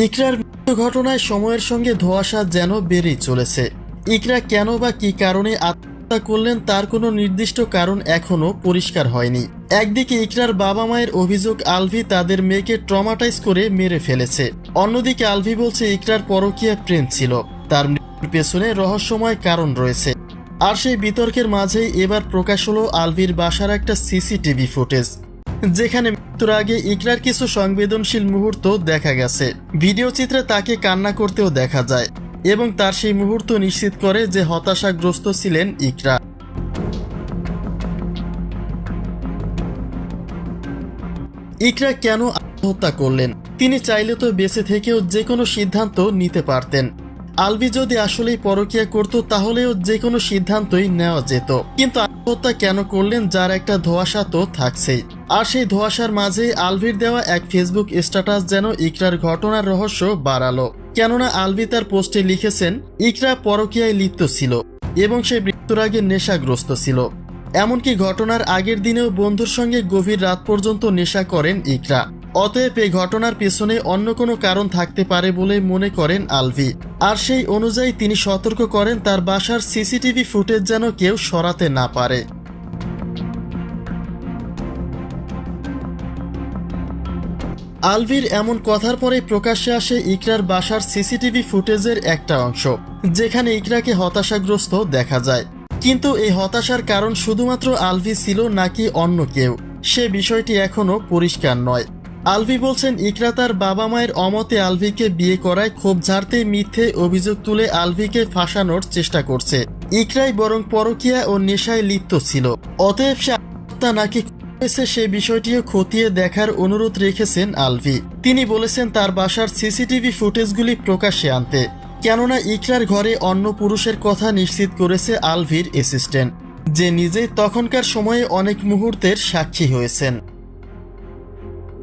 ইকরার মৃত্যু ঘটনায় সময়ের সঙ্গে ধোঁয়াশা যেন বেড়েই চলেছে। ইকরা কেন বা কী কারণে আত্মহত্যা করলেন তার কোনো নির্দিষ্ট কারণ এখনও পরিষ্কার হয়নি। একদিকে ইকরার বাবা মায়ের অভিযোগ আলভি তাদের মেয়েকে ট্রমাটাইজ করে মেরে ফেলেছে, অন্যদিকে আলভি বলছে ইকরার পরকীয়া প্রেম ছিল, তার মৃত্যুর পেছনে রহস্যময় কারণ রয়েছে। আর সেই বিতর্কের মাঝেই এবার প্রকাশ হলো আলভির বাসার একটা সিসিটিভি ফুটেজ, যেখানে মৃত্যুর আগে ইকরার কিছু সংবেদনশীল মুহূর্ত দেখা গেছে। ভিডিও চিত্রে তাকে কান্না করতেও দেখা যায় এবং তার সেই মুহূর্ত নিশ্চিত করে যে হতাশাগ্রস্ত ছিলেন ইকরা। ইকরা কেন আত্মহত্যা করলেন? তিনি চাইলে তো বেঁচে থেকেও যে কোনো সিদ্ধান্ত নিতে পারতেন। আলভি যদি আসলেই পরকীয়া করত তাহলেও যে কোনো সিদ্ধান্তই নেওয়া যেত, কিন্তু আত্মহত্যা কেন করলেন যার একটা ধোঁয়াশা তো থাকছেই। আর সেই ধোঁয়াশার মাঝেই আলভির দেওয়া এক ফেসবুক স্ট্যাটাস যেন ইকরার ঘটনার রহস্য বাড়ালো। কেননা আলভি তার পোস্টে লিখেছেন ইকরা পরকীয়ায় লিপ্ত ছিল এবং সে মৃত্যুর আগে নেশাগ্রস্ত ছিল। এমনকি ঘটনার আগের দিনেও বন্ধুর সঙ্গে গভীর রাত পর্যন্ত নেশা করেন ইকরা। অতএব এই ঘটনার পেছনে অন্য কোনো কারণ থাকতে পারে বলে মনে করেন আলভি। আর সেই অনুযায়ী তিনি সতর্ক করেন তার বাসার সিসিটিভি ফুটেজ যেন কেউ সরাতে না পারে। আলভির এমন কথার পরে প্রকাশ্যে আসে ইকরার বাসার সিসিটিভি ফুটেজের একটা অংশ, যেখানে ইকরাকে হতাশাগ্রস্ত দেখা যায়। কিন্তু এই হতাশার কারণ শুধুমাত্র আলভি ছিল নাকি অন্য কেউ, সে বিষয়টি এখনও পরিষ্কার নয়। আলভি বলছেন ইকরা তার বাবা মায়ের অমতে আলভিকে বিয়ে করায় ক্ষোভ ঝাড়তে মিথ্যে অভিযোগ তুলে আলভিকে ফাঁসানোর চেষ্টা করছে। ইকরাই বরং পরকীয়া ও নেশায় লিপ্ত ছিল, অতএব সে আত্মহত্যা নাকি সে বিষয়টিও খতিয়ে দেখার অনুরোধ রেখেছেন আলভি। তিনি বলেছেন তার বাসার সিসিটিভি ফুটেজগুলি প্রকাশ্যে আনতে, কেননা ইকরার ঘরে অন্য পুরুষের কথা নিশ্চিত করেছে আলভির অ্যাসিস্ট্যান্ট, যে নিজে তখনকার সময়ে অনেক মুহূর্তের সাক্ষী হয়েছেন।